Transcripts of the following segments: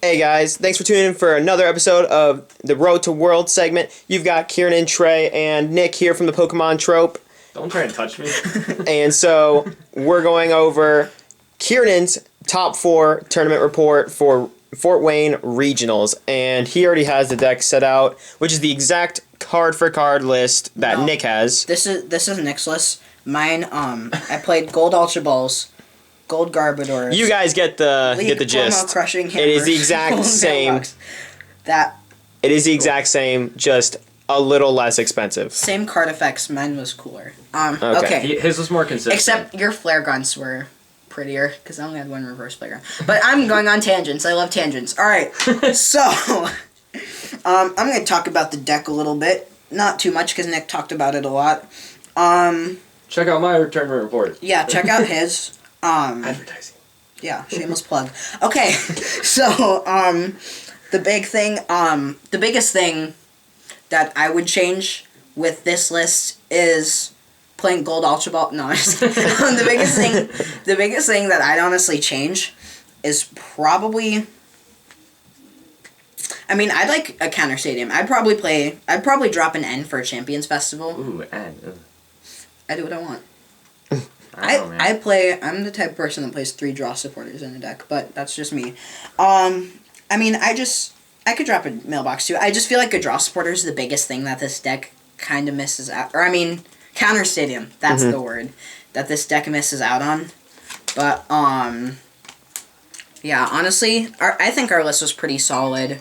Hey guys, thanks for tuning in for another episode of the Road to World segment. You've got Kiernan, Trey, and Nick here from the Pokemon Troupe. Don't try and touch me. And so we're going over Kiernan's top 4 tournament report for Fort Wayne Regionals. And he already has the deck set out, which is the exact card for card list that Nick has. This is Nick's list. Mine, I played Gold Ultra Balls, Gold Garbodors. You guys get the gist. Crushing It is the exact same. It is the exact same, just a little less expensive. Same card effects. Mine was cooler. Okay. His was more consistent. Except your flare guns were prettier because I only had one reverse flare gun. But I'm going on tangents. I love tangents. All right. So, I'm going to talk about the deck a little bit. Not too much because Nick talked about it a lot. Check out my tournament report. Yeah, check out his. Advertising. Yeah, shameless plug. Okay, so the biggest thing that I would change with this list is playing Gold Ultra Ball. No, the biggest thing that I'd honestly change is probably. I mean, I'd like a counter stadium. I'd probably drop an N for a Champions Festival. Ooh, N. I do what I want. I'm the type of person that plays 3 draw supporters in a deck, but that's just me. I mean, I could drop a mailbox too. I just feel like a draw supporter is the biggest thing that this deck kind of misses out. Or, I mean, counter stadium. That's the word that this deck misses out on. But, yeah, honestly, I think our list was pretty solid.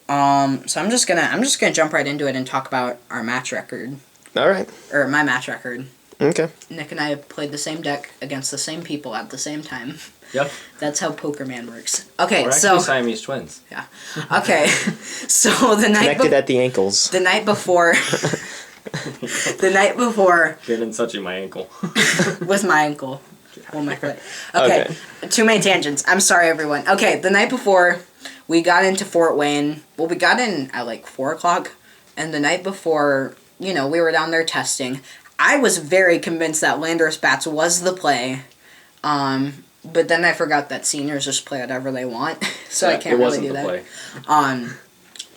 So I'm just gonna jump right into it and talk about our match record. All right. Or my match record. Okay. Nick and I have played the same deck against the same people at the same time. Yep. That's how Poker Man works. Okay, We're so actually Siamese twins. yeah. Okay, so the night Connected at the ankles. the night before, Kiernan's touching my ankle. with my ankle, oh my foot. Okay, too many tangents. I'm sorry, everyone. Okay, the night before we got into Fort Wayne. Well, we got in at like 4:00, and the night before, we were down there testing. I was very convinced that Landorus Bats was the play, but then I forgot that seniors just play whatever they want, so I can't really do that. Play. And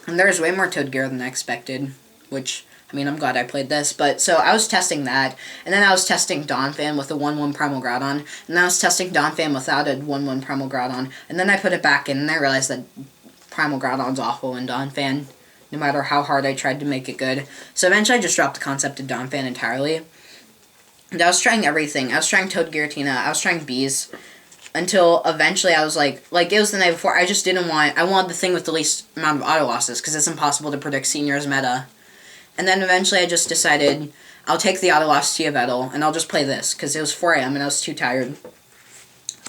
there's way more Toad Gear than I expected, which, I mean, I'm glad I played this, but so I was testing that, and then I was testing Donphan with a 1/1 Primal Groudon, and then I was testing Donphan without a 1/1 Primal Groudon, and then I put it back in, and I realized that Primal Groudon's awful in Donphan, no matter how hard I tried to make it good. So eventually I just dropped the concept of Donphan entirely. And I was trying everything. I was trying Toad Giratina. I was trying Bees. Until eventually I was like it was the night before, I just didn't want... I wanted the thing with the least amount of auto losses, because it's impossible to predict Senior's meta. And then eventually I just decided, I'll take the auto loss Tiavettle, and I'll just play this, because it was 4 a.m. and I was too tired.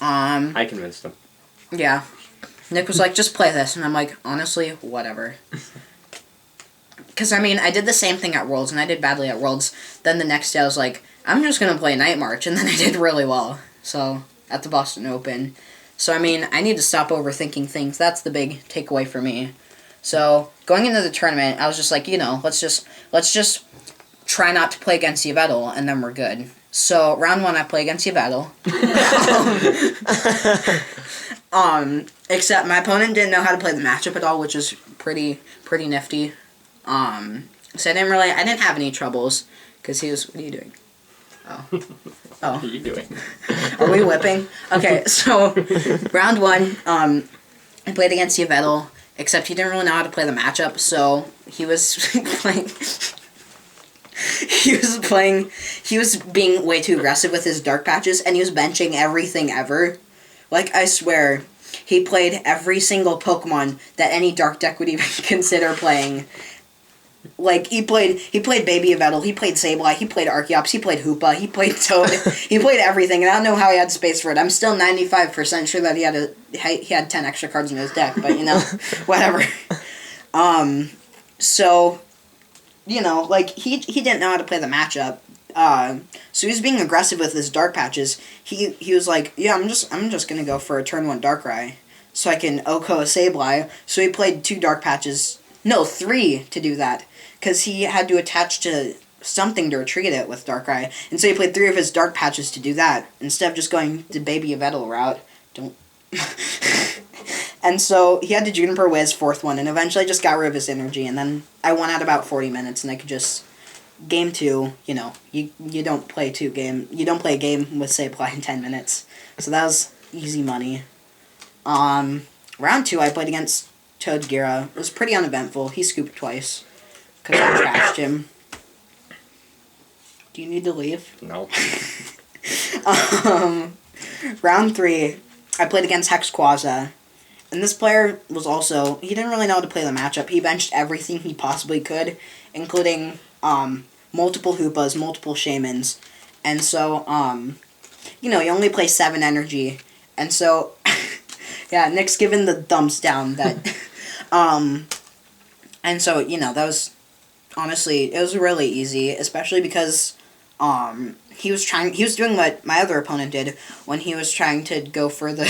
I convinced him. Yeah. Nick was like, just play this. And I'm like, honestly, whatever. Because, I mean, I did the same thing at Worlds, and I did badly at Worlds. Then the next day I was like, I'm just going to play Night March, and then I did really well. So, at the Boston Open. So, I mean, I need to stop overthinking things. That's the big takeaway for me. So, going into the tournament, I was just like, let's just try not to play against Yvettle, and then we're good. So, round 1, I play against Yvettle. Except my opponent didn't know how to play the matchup at all, which is pretty nifty. So I didn't have any troubles, because he was, what are you doing? Oh. What are you doing? Are we whipping? Okay, so, round 1, I played against Yvettle, except he didn't really know how to play the matchup, so he was he was being way too aggressive with his dark patches, and he was benching everything ever. Like, I swear, he played every single Pokemon that any dark deck would even consider playing. Like, he played Baby Yvettle, he played Sableye, he played Archeops, he played Hoopa, he played Toad, he played everything, and I don't know how he had space for it. I'm still 95% sure that he had 10 extra cards in his deck, but, whatever. So, like, he didn't know how to play the matchup. So he was being aggressive with his dark patches. He was like, yeah, I'm just gonna go for a turn 1 Darkrai, so I can Oko a Sableye. So he played 2 dark patches, no, 3 to do that, because he had to attach to something to retreat it with Darkrai, and so he played 3 of his dark patches to do that, instead of just going the Baby Yvettle route. Don't... And so he had to Juniper Wiz 4th one, and eventually I just got rid of his energy, and then I won at about 40 minutes, and I could just... Game 2, you know, you don't play a game with Sableye in 10 minutes. So that was easy money. Round 2, I played against Toad Gira. It was pretty uneventful. He scooped twice, because I trashed him. Do you need to leave? No. Round 3, I played against Hex Quaza. And this player was also... He didn't really know how to play the matchup. He benched everything he possibly could, including multiple Hoopas, multiple Shamans. And so, you know, he only plays 7 energy. And so, yeah, Nick's given the thumbs down that... and so, you know, that was... Honestly, it was really easy, especially because... he was doing what my other opponent did when he was trying to go for the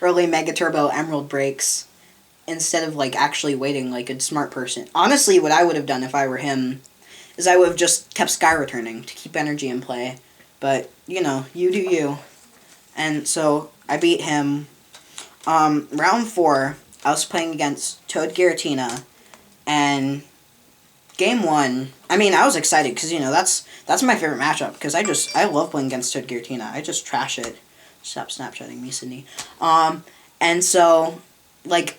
early Mega Turbo Emerald breaks instead of like actually waiting like a smart person. Honestly, what I would have done if I were him is I would have just kept Sky Returning to keep energy in play. But, you know, you do you. And so I beat him. Round 4, I was playing against Toad Giratina, and Game 1, I mean, I was excited because, you know, that's my favorite matchup because I love playing against Toad Giratina. I just trash it. Stop Snapchatting me, Sydney. And so, like,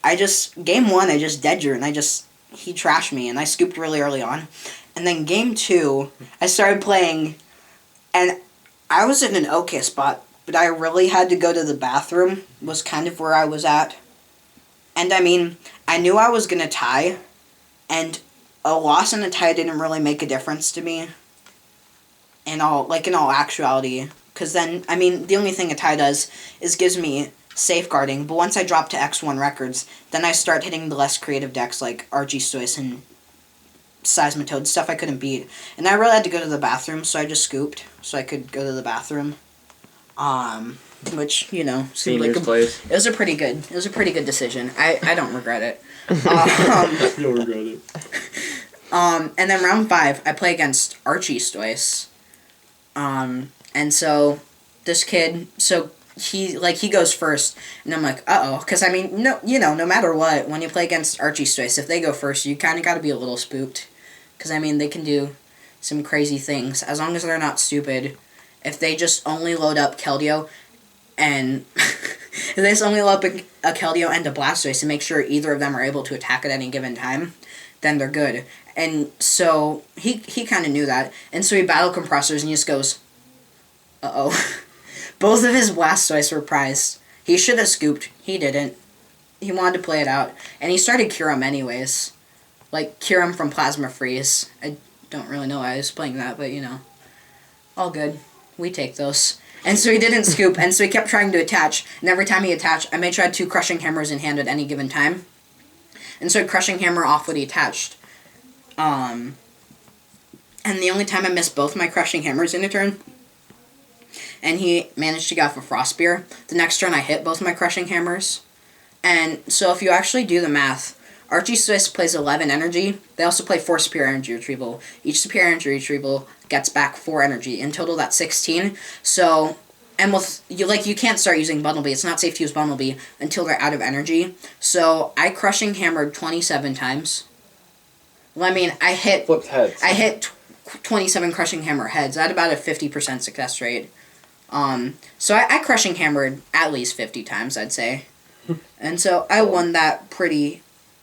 Game 1, I just dead drew, and he trashed me, and I scooped really early on. And then Game 2, I started playing, and I was in an okay spot, but I really had to go to the bathroom, was kind of where I was at. And, I mean, I knew I was going to tie, and a loss and a tie didn't really make a difference to me in all actuality. Because then, I mean, the only thing a tie does is gives me safeguarding. But once I drop to X1 records, then I start hitting the less creative decks like Argeestoise and Seismitoad, stuff I couldn't beat. And I really had to go to the bathroom, so I just scooped so I could go to the bathroom. Which, you know, seemed like it was a pretty good decision. I don't regret it. You'll regret it. And then round 5, I play against Argeestoise. And so this kid, he goes first, and I'm like, uh-oh, because I mean, no matter what, when you play against Argeestoise, if they go first, you kind of got to be a little spooked, because I mean, they can do some crazy things, as long as they're not stupid. If they just only load up Keldeo, and if they just only load up a Keldeo and a Blastoise and make sure either of them are able to attack at any given time, then they're good. And so he kind of knew that, and so he battle compressors, and he just goes, uh-oh. Both of his Blastoise were prized. He should have scooped. He didn't. He wanted to play it out. And he started Kyurem anyways. Like, Kyurem from Plasma Freeze. I don't really know why I was playing that, but, you know. All good. We take those. And so he didn't scoop, and so he kept trying to attach. And every time he attached, I made sure I had 2 Crushing Hammers in hand at any given time. And so I'd Crushing Hammer off what he attached. And the only time I missed both my Crushing Hammers in a turn, and he managed to get off a Frost Spear. The next turn I hit both my Crushing Hammers. And so if you actually do the math, Argeestoise plays 11 energy. They also play 4 Superior Energy Retrieval. Each Superior Energy Retrieval gets back 4 energy. In total, that's 16. So, and with, you can't start using Bumblebee. It's not safe to use Bumblebee until they're out of energy. So, I Crushing Hammered 27 times. Well, I mean, I hit... Flipped heads. I hit 27 Crushing Hammer heads. I had about a 50% success rate. So I Crushing Hammered at least 50 times, I'd say. And so I won that pretty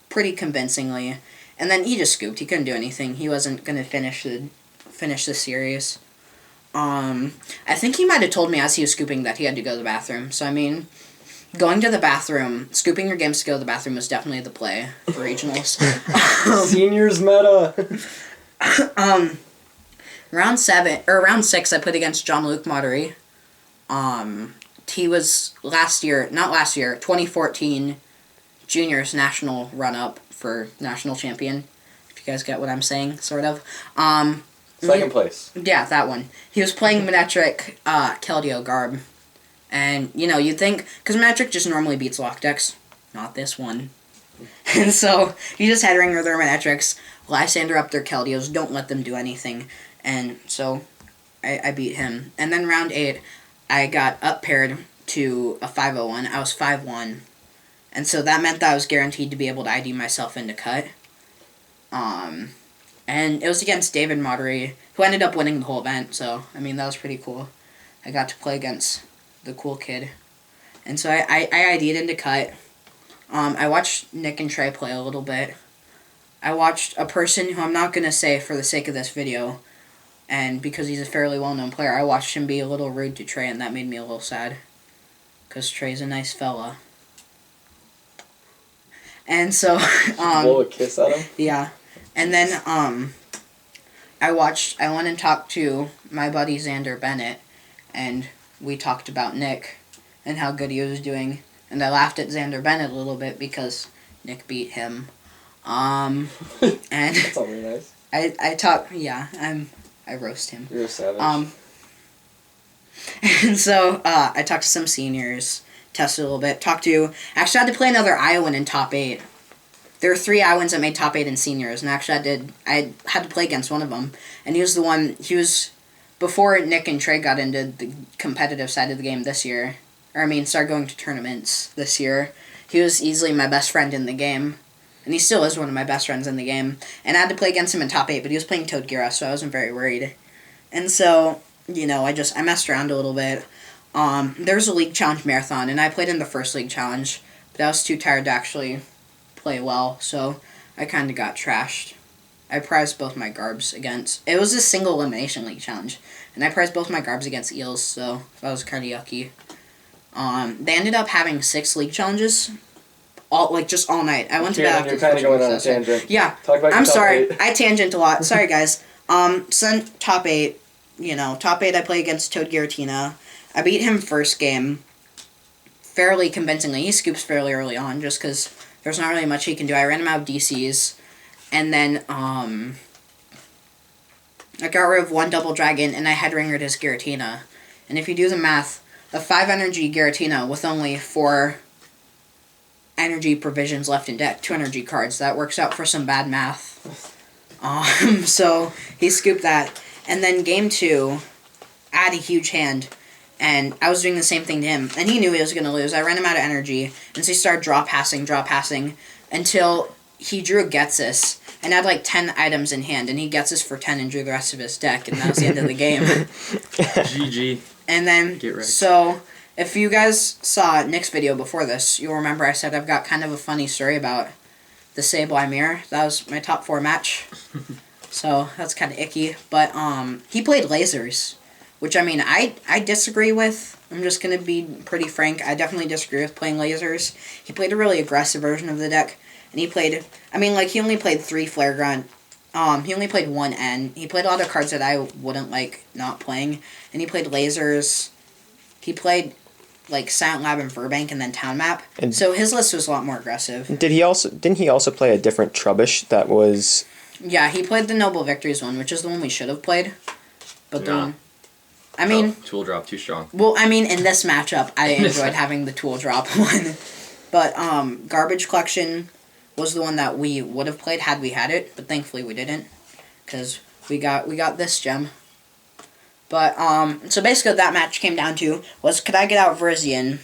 convincingly. And then he just scooped. He couldn't do anything. He wasn't going to finish the series. I think he might have told me as he was scooping that he had to go to the bathroom. So, I mean, going to the bathroom, scooping your games to go to the bathroom was definitely the play for regionals. Seniors meta. Round 6, I played against Jean-Luc Maudry. He was 2014 juniors national run-up for national champion. If you guys get what I'm saying, sort of. Second place. Yeah, that one. He was playing Manectric, Keldeo Garb. And, you know, you'd think, because Manectric just normally beats lock decks. Not this one. And so, you just had Ringer their Manectrics, Lysander up their Keldeos, don't let them do anything. And so, I beat him. And then round 8, I got up paired to a 501. I was 5'1", and so that meant that I was guaranteed to be able to ID myself into cut. And it was against David Modery, who ended up winning the whole event, so, I mean, that was pretty cool. I got to play against the cool kid. And so I ID'd into cut. I watched Nick and Trey play a little bit. I watched a person who I'm not going to say for the sake of this video, and because he's a fairly well-known player, I watched him be a little rude to Trey, and that made me a little sad. Because Trey's a nice fella. And so... blow a kiss at him? Yeah. And then, I went and talked to my buddy Xander Bennett, and we talked about Nick and how good he was doing. And I laughed at Xander Bennett a little bit because Nick beat him. And That's all really nice. I roast him. You're a savage. And so, I talked to some seniors, tested a little bit, actually I had to play another Iowan in top 8. There were 3 Iowans that made top 8 in seniors, and actually I had to play against one of them, and he was before Nick and Trey got into the competitive side of the game this year, started going to tournaments this year, he was easily my best friend in the game, and he still is one of my best friends in the game, and I had to play against him in top 8, but he was playing Toad Gira, so I wasn't very worried, and so, I messed around a little bit. There was a league challenge marathon, and I played in the first league challenge, but I was too tired to actually play well, so I kind of got trashed. I prized both my garbs against... It was a single elimination league challenge, and I prized both my garbs against eels, so that was kind of yucky. They ended up having 6 league challenges, all night. I went to bed after... You're kind of going on a tangent. Yeah, Talk about I'm top sorry. 8. I tangent a lot. Sorry, guys. So top 8, top 8 I play against Toad Giratina. I beat him first game fairly convincingly. He scoops fairly early on, just because... There's not really much he can do. I ran him out of DCs. And then, I got rid of 1 double dragon, and I head-ringered his Giratina. And if you do the math, a 5 energy Giratina with only 4 energy provisions left in deck, 2 energy cards, that works out for some bad math. So, he scooped that. And then game 2, I had a huge hand. And I was doing the same thing to him. And he knew he was going to lose. I ran him out of energy. And so he started draw passing, until he drew a Getsis. And had like 10 items in hand. And he Getsis for 10 and drew the rest of his deck. And that was the end of the game. GG. And then, so, if you guys saw Nick's video before this, you'll remember I said I've got kind of a funny story about the Sableye mirror. That was my top 4 match. So, that's kind of icky. But, he played lasers. Which, I disagree with. I'm just going to be pretty frank. I definitely disagree with playing lasers. He played a really aggressive version of the deck. And he played... he only played 3 Flare Grunt. He only played 1 N. He played a lot of cards that I wouldn't like not playing. And he played lasers. He played, Silent Lab and Furbank and then Town Map. And so his list was a lot more aggressive. Didn't he also play a different Trubbish that was... Yeah, he played the Noble Victories one, which is the one we should have played. But Yeah. Tool drop too strong. Well, in this matchup, I enjoyed having the tool drop one. But, Garbage Collection was the one that we would have played had we had it, but thankfully we didn't. Because we got this gem. But, so basically what that match came down to was, could I get out Verizian?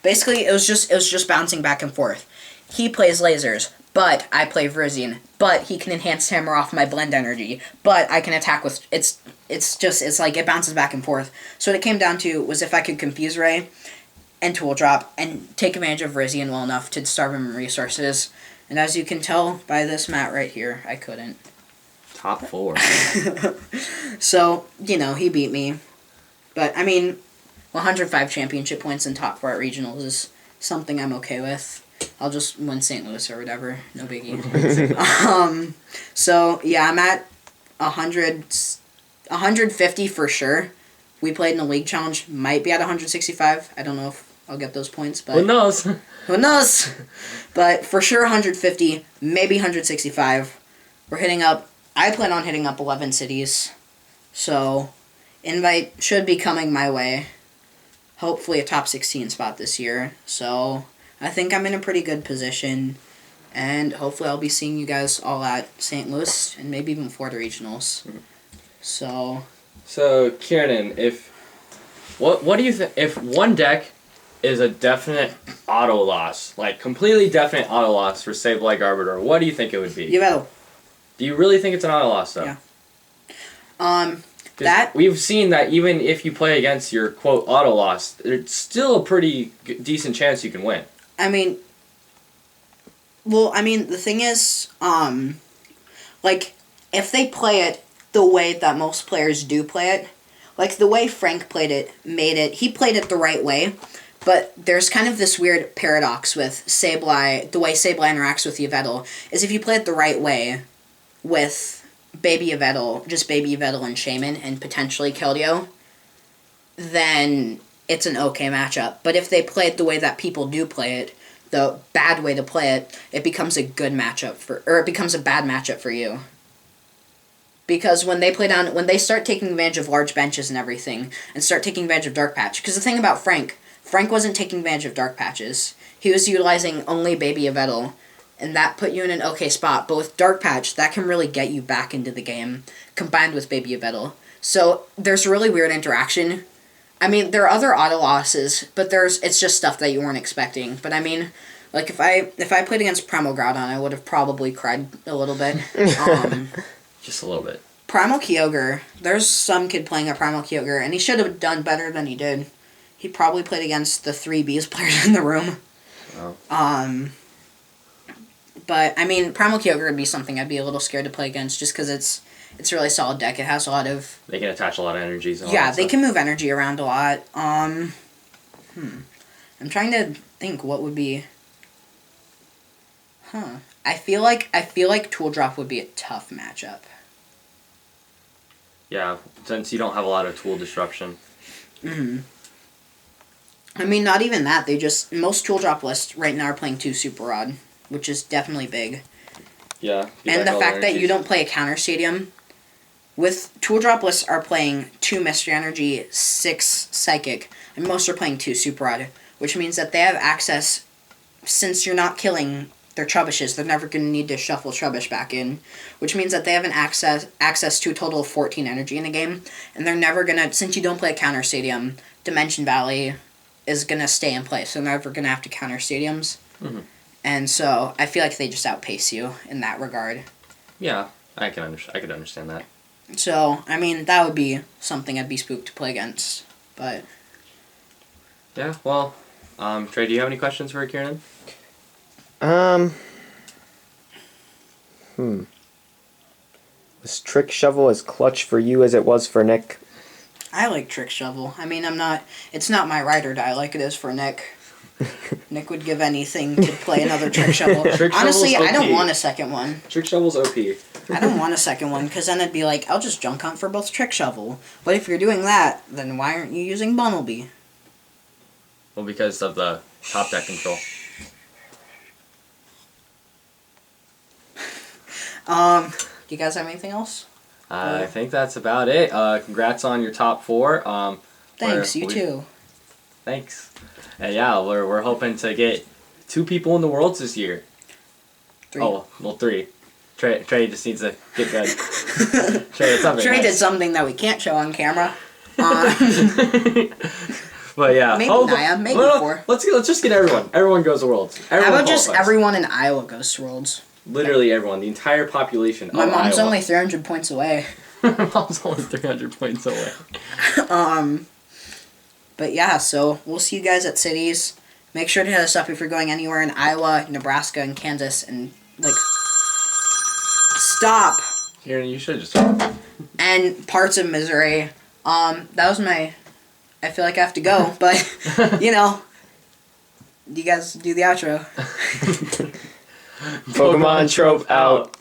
Basically, it was just bouncing back and forth. He plays lasers, but I play Verizian. But he can enhance hammer off my blend energy. But I can attack with... It's it bounces back and forth. So what it came down to was if I could Confuse Ray and Tool Drop and take advantage of Verizian well enough to starve him in resources. And as you can tell by this mat right here, I couldn't. Top 4. So, he beat me. But, 105 championship points and top 4 at regionals is something I'm okay with. I'll just win St. Louis or whatever. No biggie. So, yeah, I'm at 150 for sure. We played in a league challenge. Might be at 165. I don't know if I'll get those points. But who knows? Who knows? But for sure 150, maybe 165. We're hitting up... I plan on hitting up 11 cities. So, invite should be coming my way. Hopefully a top 16 spot this year. So, I think I'm in a pretty good position. And hopefully I'll be seeing you guys all at St. Louis and maybe even Florida Regionals. So Kiernan, what do you think if one deck is a definite auto loss, like completely definite auto loss for Sableye Garbodor, what do you think it would be? Yveltal. Do you really think it's an auto loss though? Yeah. That we've seen that even if you play against your quote auto loss, there's still a pretty decent chance you can win. I mean, the thing is, like, if they play it the way that most players do play it, like the way Frank played it, he played it the right way, but there's kind of this weird paradox with Sableye, the way Sableye interacts with Yveltal, is if you play it the right way with Baby Yveltal, just Baby Yveltal and Shaman, and potentially Keldeo, then it's an okay matchup. But if they play it the way that people do play it, the bad way to play it, it becomes a good matchup it becomes a bad matchup for you. Because when they start taking advantage of large benches and everything, and start taking advantage of Dark Patch, because the thing about Frank wasn't taking advantage of Dark Patches. He was utilizing only Baby Yveltal, and that put you in an okay spot. But with Dark Patch, that can really get you back into the game, combined with Baby Yveltal. So there's really weird interaction. I mean, there are other auto losses, but it's just stuff that you weren't expecting. But I mean, like if I played against Primal Groudon, I would have probably cried a little bit. Just a little bit. Primal Kyogre, there's some kid playing a Primal Kyogre, and he should have done better than he did. He probably played against the 3 Bees players in the room. Oh. But, I mean, Primal Kyogre would be something I'd be a little scared to play against, just because it's a really solid deck. It has a lot of... They can attach a lot of energies. And all yeah, that they stuff. can move energy around a lot. I'm trying to think what would be... I feel like Tool Drop would be a tough matchup. Yeah, since you don't have a lot of tool disruption. Mm-hmm. I mean, not even that. Most Tool Drop lists right now are playing 2 Super Rod, which is definitely big. Yeah. And the fact that you don't play a counter stadium, with Tool Drop lists are playing 2 Mystery Energy, 6 Psychic, and most are playing 2 Super Rod, which means that they have access, since you're not killing their Trubbishes, they're never going to need to shuffle Trubbish back in, which means that they have an access to a total of 14 energy in the game, and they're never going to, since you don't play a counter stadium, Dimension Valley is going to stay in place, so they're never going to have to counter stadiums. Mm-hmm. And so I feel like they just outpace you in that regard. Yeah, I could understand that. So, I mean, that would be something I'd be spooked to play against, but... Yeah, well, Trey, do you have any questions for Kiernan? Was Trick Shovel as clutch for you as it was for Nick? I like Trick Shovel. I mean, it's not my ride or die like it is for Nick. Nick would give anything to play another Trick Shovel. Honestly, I don't want a second one. Trick Shovel's OP. I don't want a second one, because then it'd be like, I'll just junk hunt for both Trick Shovel. But if you're doing that, then why aren't you using Bunnelby? Well, because of the top deck control. Do you guys have anything else? I think that's about it. Congrats on your top 4. Thanks, you too. Thanks. And yeah, we're hoping to get 2 people in the Worlds this year. 3. Oh, well, 3. Trey just needs to get good. Trey, it's something. Trey did something that we can't show on camera. But yeah, maybe Naya, maybe 4. Let's just get everyone. Everyone goes to Worlds. Everyone How about just qualifies. everyone in Iowa goes to Worlds? Literally everyone, the entire population. My mom's Iowa. only 300 points away. My mom's only 300 points away. But yeah, so we'll see you guys at cities. Make sure to hit us up if you're going anywhere in Iowa, Nebraska, and Kansas, and stop. Kieran, you should just. And parts of Missouri. That was my. I feel like I have to go, but you guys do the outro. Pokemon Trope out.